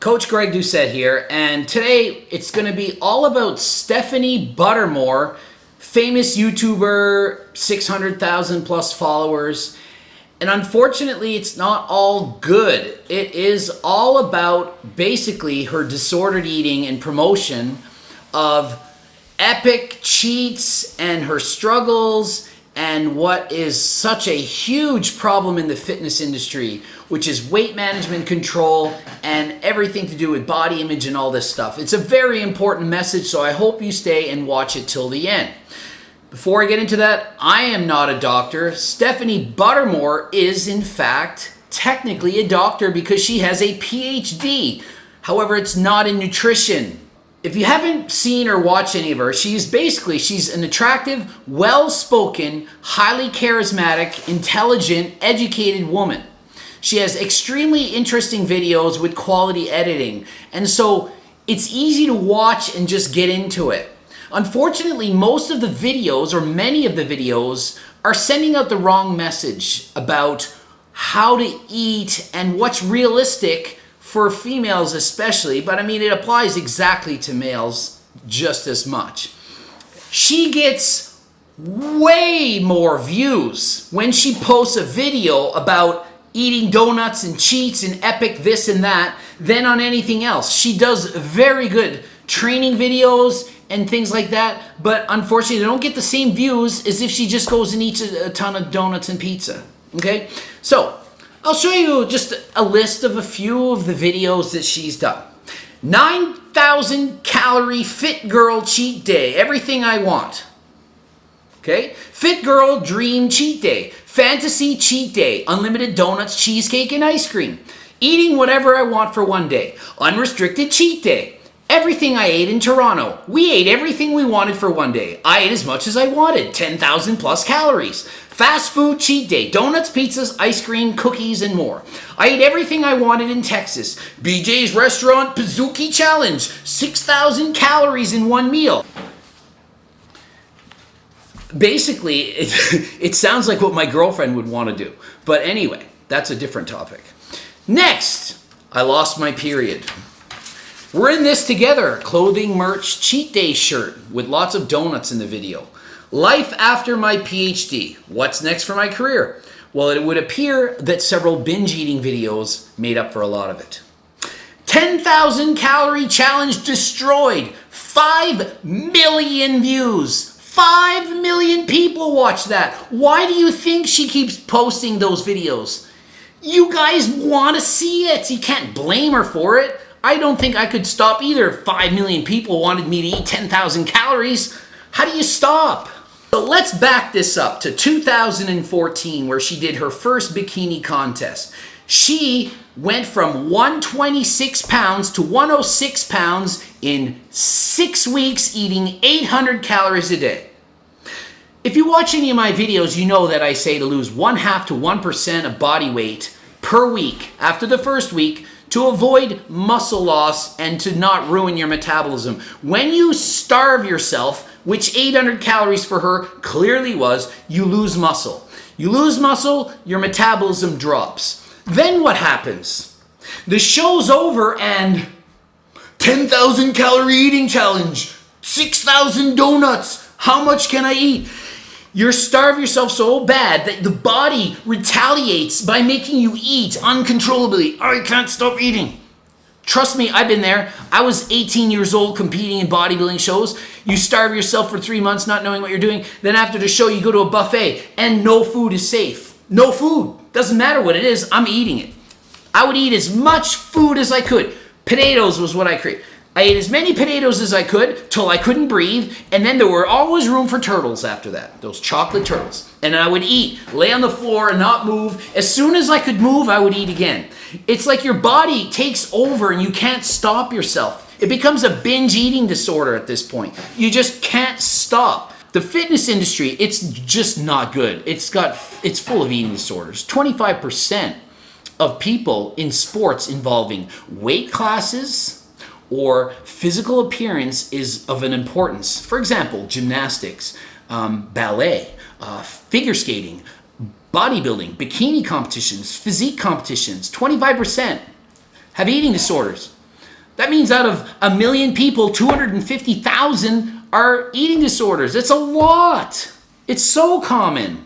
Coach Greg Doucette here, and today it's going to be all about Stephanie Buttermore, famous YouTuber, 600,000 plus followers. And unfortunately, it's not all good. It is all about basically her disordered eating and promotion of epic cheats and her struggles and what is such a huge problem in the fitness industry, which is weight management control and everything to do with body image and all this stuff. It's a very important message, so I hope you stay and watch it till the end. Before I get into that, I am not a doctor. Stephanie Buttermore is, in fact, technically a doctor because she has a PhD. However, it's not in nutrition. If you haven't seen or watched any of her, she's an attractive, well-spoken, highly charismatic, intelligent, educated woman. She has extremely interesting videos with quality editing, and so it's easy to watch and just get into it. Unfortunately, most of the videos, or many of the videos, are sending out the wrong message about how to eat and what's realistic for females especially, but I mean it applies exactly to males just as much. She gets way more views when she posts a video about eating donuts and cheats and epic this and that than on anything else. She does very good training videos and things like that, but unfortunately they don't get the same views as if she just goes and eats a ton of donuts and pizza. Okay, so I'll show you just a list of a few of the videos that she's done. 9,000 calorie fit girl cheat day, everything I want. Okay, fit girl dream cheat day, fantasy cheat day, unlimited donuts, cheesecake, and ice cream. Eating whatever I want for one day, unrestricted cheat day. Everything I ate in Toronto. We ate everything we wanted for one day. I ate as much as I wanted, 10,000 plus calories. Fast food cheat day, donuts, pizzas, ice cream, cookies, and more. I ate everything I wanted in Texas. BJ's Restaurant Pizookie Challenge, 6,000 calories in one meal. Basically, it sounds like what my girlfriend would want to do. But anyway, that's a different topic. Next, I lost my period. We're in this together, clothing merch cheat day shirt with lots of donuts in the video. Life after my PhD. What's next for my career? Well, it would appear that several binge eating videos made up for a lot of it. 10,000 calorie challenge destroyed. 5 million views. 5 million people watch that. Why do you think she keeps posting those videos? You guys want to see it. You can't blame her for it. I don't think I could stop either if 5 million people wanted me to eat 10,000 calories. How do you stop? So let's back this up to 2014 where she did her first bikini contest. She went from 126 pounds to 106 pounds in 6 weeks, eating 800 calories a day. If you watch any of my videos, you know that I say to lose 0.5 to 1% of body weight per week after the first week to avoid muscle loss and to not ruin your metabolism. When you starve yourself, which 800 calories for her clearly was, you lose muscle. You lose muscle, your metabolism drops. Then what happens? The show's over and 10,000 calorie eating challenge, 6,000 donuts, how much can I eat? You starve yourself so bad that the body retaliates by making you eat uncontrollably. I can't stop eating. Trust me, I've been there. I was 18 years old competing in bodybuilding shows. You starve yourself for 3 months not knowing what you're doing. Then after the show, you go to a buffet and no food is safe. No food. Doesn't matter what it is, I'm eating it. I would eat as much food as I could. Potatoes was what I created. I ate as many potatoes as I could till I couldn't breathe, and then there were always room for turtles after that, those chocolate turtles. And I would eat, lay on the floor and not move. As soon as I could move, I would eat again. It's like your body takes over and you can't stop yourself. It becomes a binge eating disorder at this point. You just can't stop. The fitness industry, it's just not good. It's full of eating disorders. 25% of people in sports involving weight classes or physical appearance is of an importance. For example, gymnastics, ballet, figure skating, bodybuilding, bikini competitions, physique competitions, 25% have eating disorders. That means out of 1 million people, 250,000 are eating disorders. It's a lot. It's so common.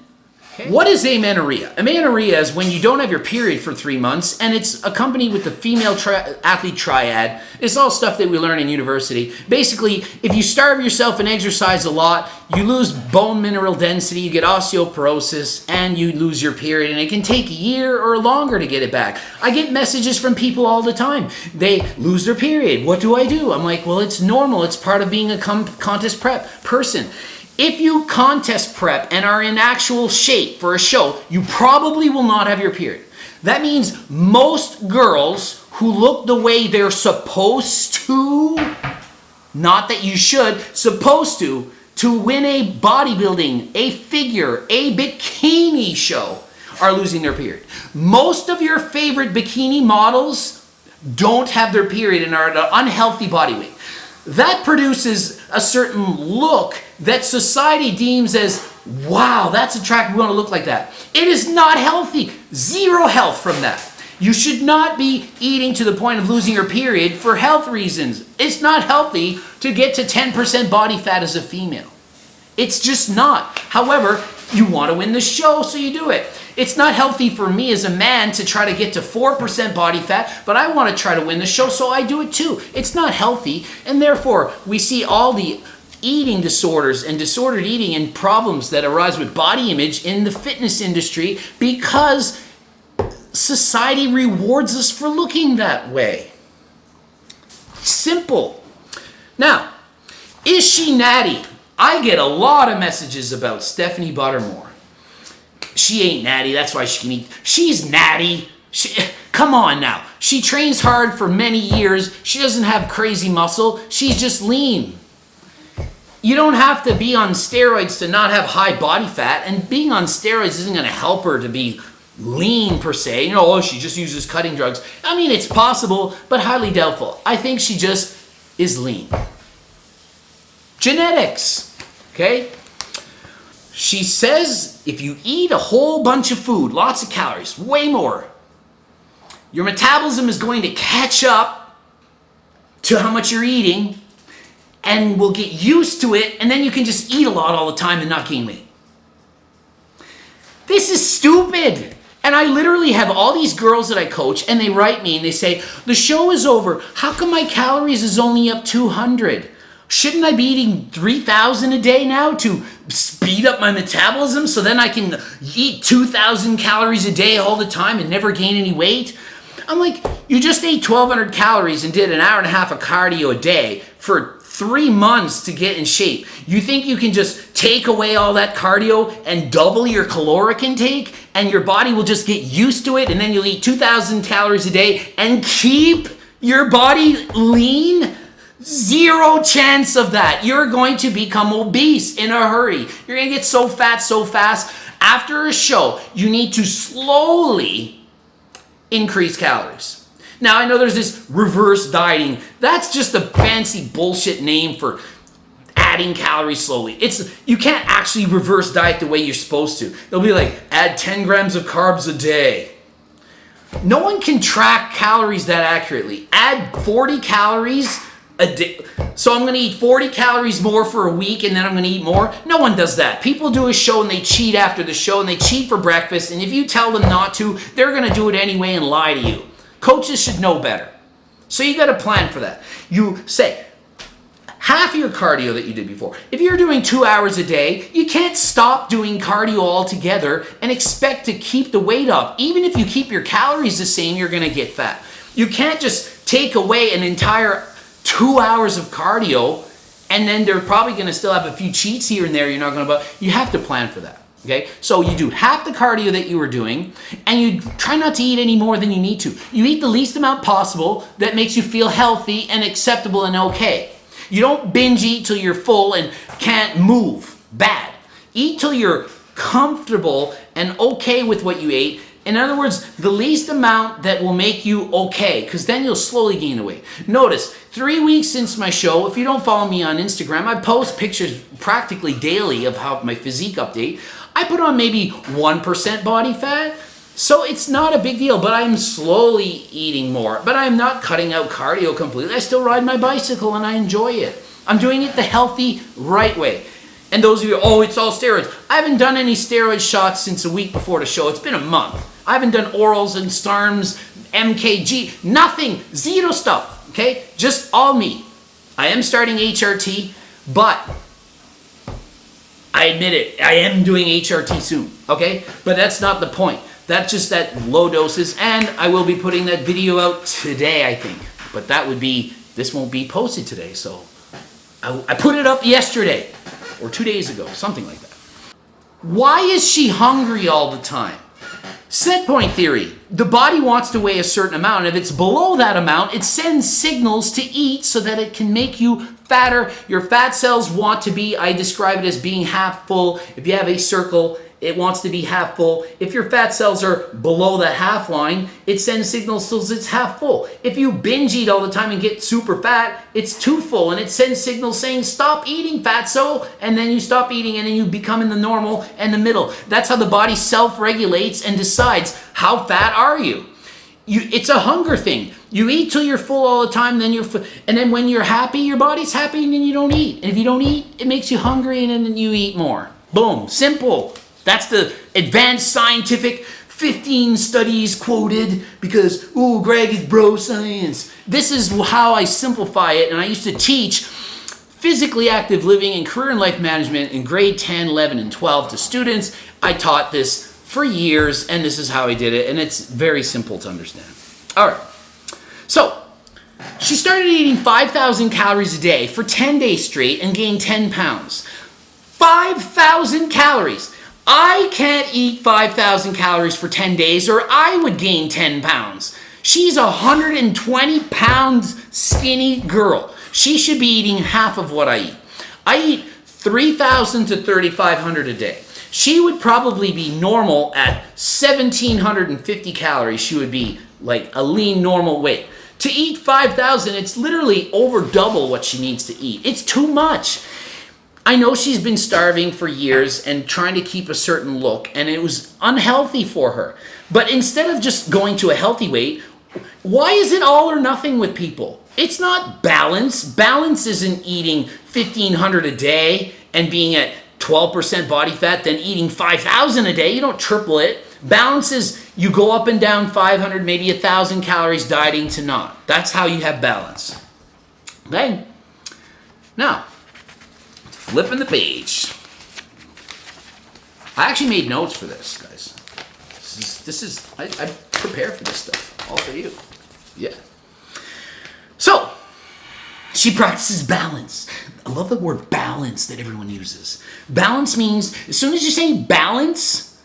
Okay. What is amenorrhea? Amenorrhea is when you don't have your period for 3 months, and it's accompanied with the female athlete triad. It's all stuff that we learn in university. Basically, if you starve yourself and exercise a lot, you lose bone mineral density, you get osteoporosis, and you lose your period, and it can take a year or longer to get it back. I get messages from people all the time. They lose their period. What do I do? I'm like, well, it's normal. It's part of being a contest prep person. If you contest prep and are in actual shape for a show, you probably will not have your period. That means most girls who look the way they're supposed to, not that you should, supposed to win a bodybuilding, a figure, a bikini show, are losing their period. Most of your favorite bikini models don't have their period and are at an unhealthy body weight. That produces a certain look that society deems as, wow, that's attractive, we want to look like that. It is not healthy. Zero health from that. You should not be eating to the point of losing your period for health reasons. It's not healthy to get to 10% body fat as a female. It's just not. However, you want to win the show, so you do it. It's not healthy for me as a man to try to get to 4% body fat, but I want to try to win the show, so I do it too. It's not healthy, and therefore we see all the eating disorders and disordered eating and problems that arise with body image in the fitness industry because society rewards us for looking that way. Simple. Now, is she natty? I get a lot of messages about Stephanie Buttermore. She ain't natty, that's why she can eat. She's natty. Come on now. She trains hard for many years. She doesn't have crazy muscle. She's just lean. You don't have to be on steroids to not have high body fat, and being on steroids isn't going to help her to be lean per se. You know, oh, she just uses cutting drugs. I mean, it's possible, but highly doubtful. I think she just is lean. Genetics, okay? She says if you eat a whole bunch of food, lots of calories, way more, your metabolism is going to catch up to how much you're eating and will get used to it, and then you can just eat a lot all the time and not gain weight. This is stupid. And I literally have all these girls that I coach, and they write me and they say, the show is over. How come my calories is only up 200? Shouldn't I be eating 3,000 a day now to speed up my metabolism so then I can eat 2,000 calories a day all the time and never gain any weight? I'm like, you just ate 1,200 calories and did an hour and a half of cardio a day for 3 months to get in shape. You think you can just take away all that cardio and double your caloric intake and your body will just get used to it and then you'll eat 2,000 calories a day and keep your body lean? Zero chance of that. You're going to become obese in a hurry. You're going to get so fat so fast. After a show, you need to slowly increase calories. Now, I know there's this reverse dieting. That's just a fancy bullshit name for adding calories slowly. You can't actually reverse diet the way you're supposed to. They'll be like, add 10 grams of carbs a day. No one can track calories that accurately. Add 40 calories a day. So I'm going to eat 40 calories more for a week and then I'm going to eat more. No one does that. People do a show and they cheat after the show and they cheat for breakfast. And if you tell them not to, they're going to do it anyway and lie to you. Coaches should know better. So you got to plan for that. You say half of your cardio that you did before. If you're doing 2 hours a day, you can't stop doing cardio altogether and expect to keep the weight off. Even if you keep your calories the same, you're going to get fat. You can't just take away an entire 2 hours of cardio and then they're probably going to still have a few cheats here and there. You're not going to, you have to plan for that. Okay, so you do half the cardio that you were doing and you try not to eat any more than you need to. You eat the least amount possible that makes you feel healthy and acceptable and okay. You don't binge eat till you're full and can't move. Bad. Eat till you're comfortable and okay with what you ate. In other words, the least amount that will make you okay, because then you'll slowly gain the weight. Notice, 3 weeks since my show, if you don't follow me on Instagram, I post pictures practically daily of how my physique update. I put on maybe 1% body fat, So it's not a big deal, but I'm slowly eating more. But I'm not cutting out cardio completely. I still ride my bicycle and I enjoy it. I'm doing it the healthy, right way. And those of you, oh, it's all steroids. I haven't done any steroid shots since a week before the show. It's been a month. I haven't done orals and STARMs, MKG, nothing, zero stuff, okay? Just all me. I am starting HRT, but I admit it, I am doing HRT soon, okay? But that's not the point. That's just at low doses, and I will be putting that video out today, I think. But that would be, this won't be posted today, so I put it up yesterday, or 2 days ago, something like that. Why is she hungry all the time? Set point theory. The body wants to weigh a certain amount, and if it's below that amount, it sends signals to eat so that it can make you fatter. Your fat cells want to be, I describe it as being half full. If you have a circle, it wants to be half full. If your fat cells are below that half line, it sends signals so it's half full. If you binge eat all the time and get super fat, it's too full, and it sends signals saying stop eating, fatso, and then you stop eating and then you become in the normal and the middle. That's how the body self-regulates and decides how fat are you. It's a hunger thing. You eat till you're full all the time, then and then when you're happy, your body's happy, and then you don't eat. And if you don't eat, it makes you hungry, and then you eat more. Boom, simple. That's the advanced scientific 15 studies quoted because, ooh, Greg is bro science. This is how I simplify it, and I used to teach physically active living and career and life management in grade 10, 11, and 12 to students. I taught this for years, and this is how I did it, and it's very simple to understand. All right, so she started eating 5,000 calories a day for 10 days straight and gained 10 pounds. 5,000 calories. I can't eat 5,000 calories for 10 days or I would gain 10 pounds. She's a 120 pounds skinny girl. She should be eating half of what I eat. I eat 3,000 to 3,500 a day. She would probably be normal at 1,750 calories. She would be like a lean normal weight. To eat 5,000, it's literally over double what she needs to eat. It's too much. I know she's been starving for years and trying to keep a certain look, and it was unhealthy for her. But instead of just going to a healthy weight, why is it all or nothing with people? It's not balance. Balance isn't eating 1,500 a day and being at 12% body fat, then eating 5,000 a day. You don't triple it. Balance is you go up and down 500, maybe 1,000 calories dieting to not. That's how you have balance. Okay? Now, flipping the page. I actually made notes for this, guys. I prepare for this stuff, all for you. Yeah. So, she practices balance. I love the word balance that everyone uses. Balance means, as soon as you say balance,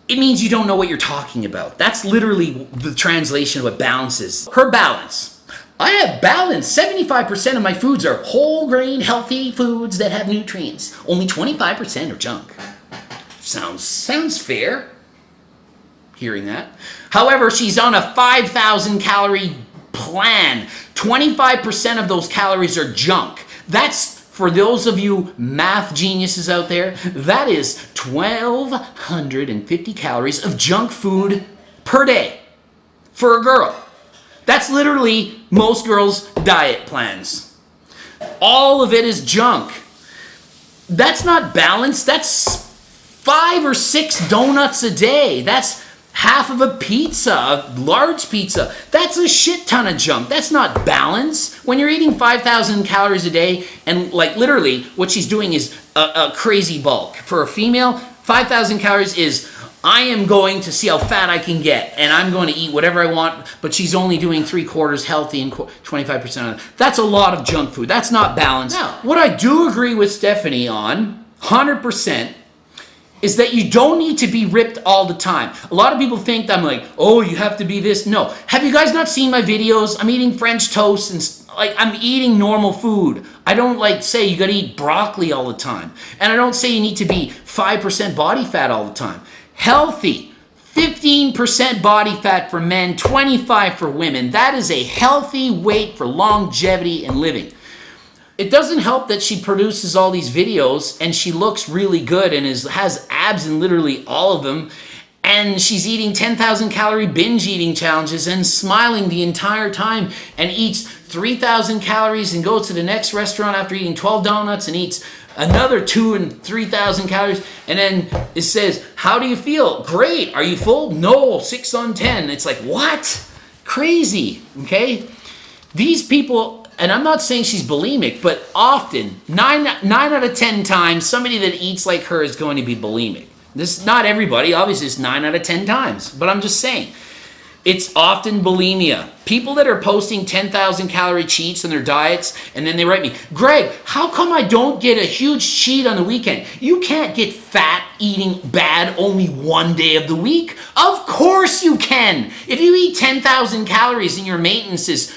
it means you don't know what you're talking about. That's literally the translation of what balance is. Her balance. I have balance. 75% of my foods are whole grain, healthy foods that have nutrients. Only 25% are junk. Sounds fair, hearing that. However, she's on a 5,000 calorie plan. 25% of those calories are junk. That's, for those of you math geniuses out there, that is 1,250 calories of junk food per day for a girl. That's literally most girls' diet plans. All of it is junk. That's not balanced. That's 5 or 6 donuts a day. That's half of a pizza, a large pizza. That's a shit ton of junk. That's not balance. When you're eating 5,000 calories a day, and like literally what she's doing is a crazy bulk. For a female, 5,000 calories is, I am going to see how fat I can get, and I'm going to eat whatever I want, but she's only doing 3/4 healthy and 25% of it. That's a lot of junk food. That's not balanced. Now, what I do agree with Stephanie on, 100%, is that you don't need to be ripped all the time. A lot of people think that I'm like, oh, you have to be this. No. Have you guys not seen my videos? I'm eating French toast and I'm eating normal food. I don't say you got to eat broccoli all the time. And I don't say you need to be 5% body fat all the time. Healthy, 15% body fat for men, 25% for women. That is a healthy weight for longevity and living. It doesn't help that she produces all these videos and she looks really good and has abs in literally all of them. And she's eating 10,000 calorie binge eating challenges and smiling the entire time, and eats 3,000 calories and goes to the next restaurant after eating 12 donuts and eats another 2,000 and 3,000 calories. And then it says, how do you feel? Great. Are you full? No, 6 on 10. It's like, what? Crazy. Okay? These people, and I'm not saying she's bulimic, but often, 9 out of 10 times, somebody that eats like her is going to be bulimic. This is not everybody, obviously it's 9 out of 10 times, but I'm just saying, it's often bulimia. People that are posting 10,000 calorie cheats on their diets, and then they write me, Greg, how come I don't get a huge cheat on the weekend? You can't get fat eating bad only one day of the week. Of course you can. If you eat 10,000 calories and your maintenance is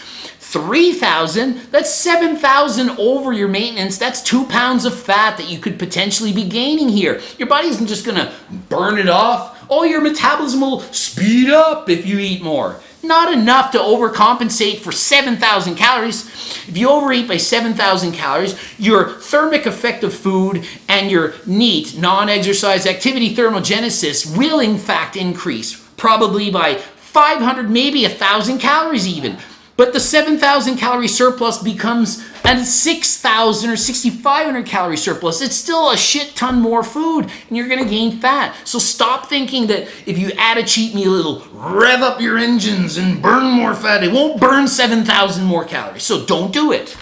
3,000, that's 7,000 over your maintenance. That's 2 pounds of fat that you could potentially be gaining here. Your body isn't just gonna burn it off. Oh, your metabolism will speed up if you eat more. Not enough to overcompensate for 7,000 calories. If you overeat by 7,000 calories, your thermic effect of food and your NEAT, non-exercise activity thermogenesis, will in fact increase, probably by 500, maybe 1,000 calories even. But the 7,000 calorie surplus becomes a 6,000 or 6,500 calorie surplus. It's still a shit ton more food, and you're going to gain fat. So stop thinking that if you add a cheat meal, it'll rev up your engines and burn more fat. It won't burn 7,000 more calories, so don't do it.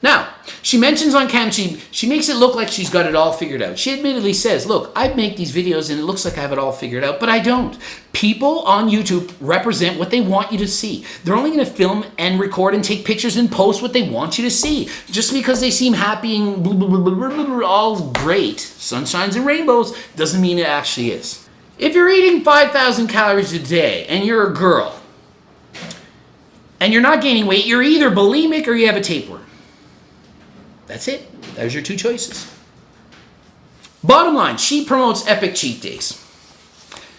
Now, she mentions on cam, she makes it look like she's got it all figured out. She admittedly says, look, I make these videos and it looks like I have it all figured out, but I don't. People on YouTube represent what they want you to see. They're only going to film and record and take pictures and post what they want you to see. Just because they seem happy and blah, blah, blah, blah, blah, blah, all great, sunshines and rainbows, doesn't mean it actually is. If you're eating 5,000 calories a day and you're a girl and you're not gaining weight, you're either bulimic or you have a tapeworm. That's it. There's your 2 choices. Bottom line, she promotes epic cheat days.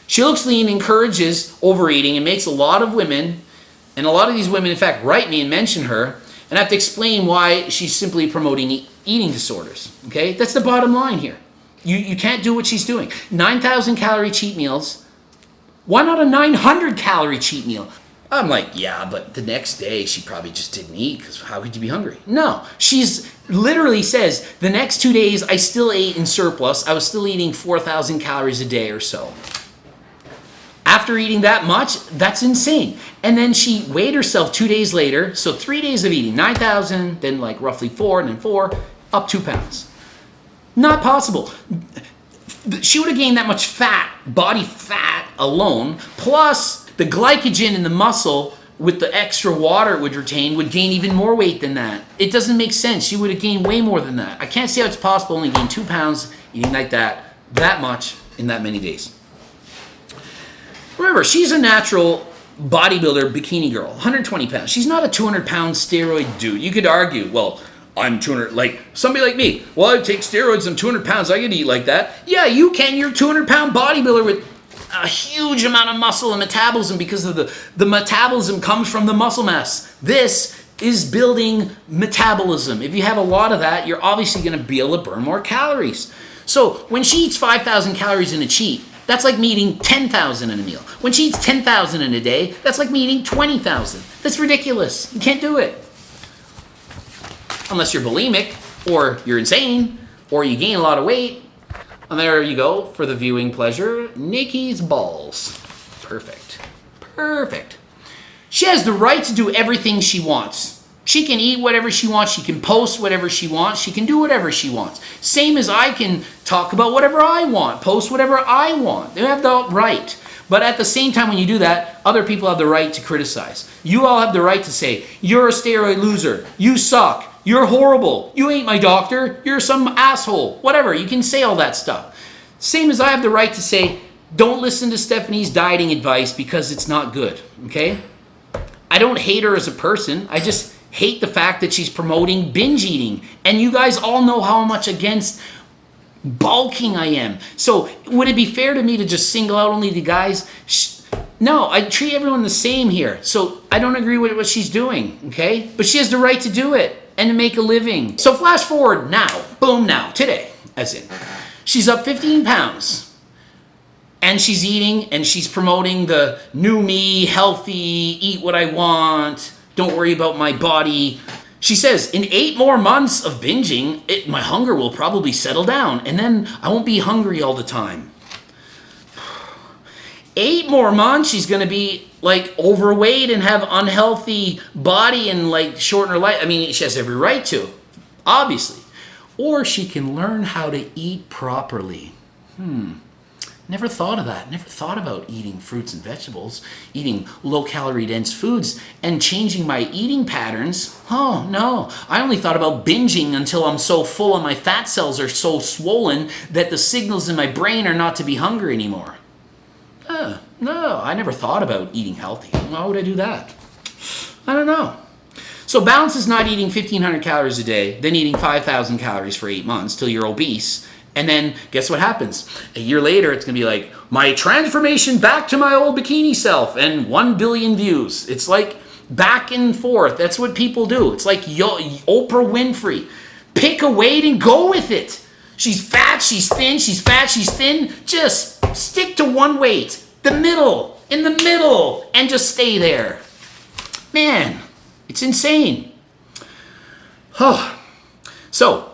She looks lean, encourages overeating, and makes a lot of women, and a lot of these women, in fact, write me and mention her, and I have to explain why she's simply promoting eating disorders. Okay? That's the bottom line here. You can't do what she's doing. 9,000 calorie cheat meals. Why not a 900 calorie cheat meal? I'm like, yeah, but the next day she probably just didn't eat because how could you be hungry? No, she's literally says the next 2 days I still ate in surplus. I was still eating 4,000 calories a day or so. After eating that much, that's insane. And then she weighed herself 2 days later. So 3 days of eating, 9,000, then like roughly 4, and then 4, up 2 pounds. Not possible. She would have gained that much fat, body fat alone, plus the glycogen in the muscle with the extra water it would retain would gain even more weight than that. It doesn't make sense. She would have gained way more than that. I can't see how it's possible only gain 2 pounds eating like that much in that many days. Remember, she's a natural bodybuilder bikini girl, 120 pounds. She's not a 200-pound steroid dude. You could argue, well, I'm 200, like somebody like me. Well, I take steroids, I'm 200 pounds, I can eat like that. Yeah, you can. You're a 200-pound bodybuilder with a huge amount of muscle and metabolism because of the metabolism comes from the muscle mass. This is building metabolism. If you have a lot of that, you're obviously going to be able to burn more calories. So when she eats 5,000 calories in a cheat, that's like me eating 10,000 in a meal. When she eats 10,000 in a day, that's like me eating 20,000. That's ridiculous. You can't do it. Unless you're bulimic, or you're insane, or you gain a lot of weight. And there you go, for the viewing pleasure, Nikki's balls. Perfect. Perfect. She has the right to do everything she wants. She can eat whatever she wants. She can post whatever she wants. She can do whatever she wants. Same as I can talk about whatever I want, post whatever I want. They have the right. But at the same time, when you do that, other people have the right to criticize. You all have the right to say, you're a steroid loser. You suck. You're horrible. You ain't my doctor. You're some asshole. Whatever. You can say all that stuff. Same as I have the right to say, don't listen to Stephanie's dieting advice because it's not good. Okay? I don't hate her as a person. I just hate the fact that she's promoting binge eating. And you guys all know how much against bulking I am. So would it be fair to me to just single out only the guys? No, I treat everyone the same here. So I don't agree with what she's doing. Okay? But she has the right to do it. And to make a living. So flash forward now, boom now, today, as in. She's up 15 pounds. And she's eating and she's promoting the new me, healthy, eat what I want, don't worry about my body. She says, in 8 more months of binging, my hunger will probably settle down and then I won't be hungry all the time. 8 more months, she's going to be like overweight and have unhealthy body and like shorten her life. I mean, she has every right to, obviously. Or she can learn how to eat properly. Never thought of that. Never thought about eating fruits and vegetables, eating low-calorie dense foods, and changing my eating patterns. Oh, no. I only thought about binging until I'm so full and my fat cells are so swollen that the signals in my brain are not to be hungry anymore. No, I never thought about eating healthy. Why would I do that? I don't know. So balance is not eating 1,500 calories a day, then eating 5,000 calories for 8 months till you're obese. And then guess what happens? A year later, it's going to be like, my transformation back to my old bikini self and 1 billion views. It's like back and forth. That's what people do. It's like Oprah Winfrey. Pick a weight and go with it. She's fat, she's thin, she's fat, she's thin. Just stick to one weight. In the middle, and just stay there. Man, it's insane. So,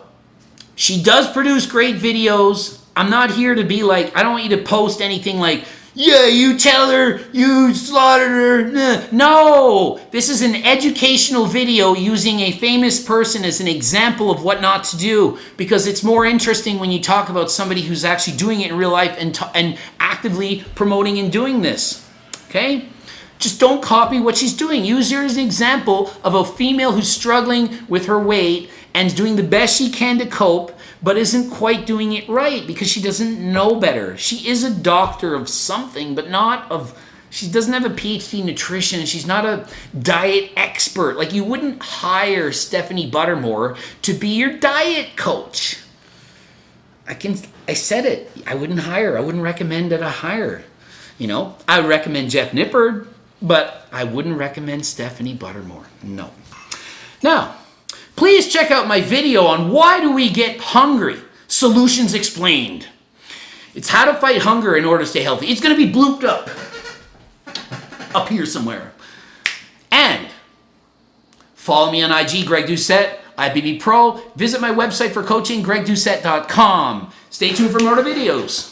she does produce great videos. I'm not here to be like, I don't want you to post anything like, yeah, you tell her, you slaughtered her. No, this is an educational video using a famous person as an example of what not to do, because it's more interesting when you talk about somebody who's actually doing it in real life and actively promoting and doing this. Okay? Just don't copy what she's doing. Use her as an example of a female who's struggling with her weight and doing the best she can to cope, but isn't quite doing it right because she doesn't know better. She is a doctor of something, but not of... She doesn't have a PhD in nutrition. She's not a diet expert. Like, you wouldn't hire Stephanie Buttermore to be your diet coach. I said it. I wouldn't hire. I wouldn't recommend that I hire. You know, I would recommend Jeff Nippard, but I wouldn't recommend Stephanie Buttermore. No. Now, please check out my video on why do we get hungry? Solutions explained. It's how to fight hunger in order to stay healthy. It's going to be blooped up here somewhere. And follow me on IG, Greg Doucette, IBB Pro. Visit my website for coaching, gregdoucette.com. Stay tuned for more videos.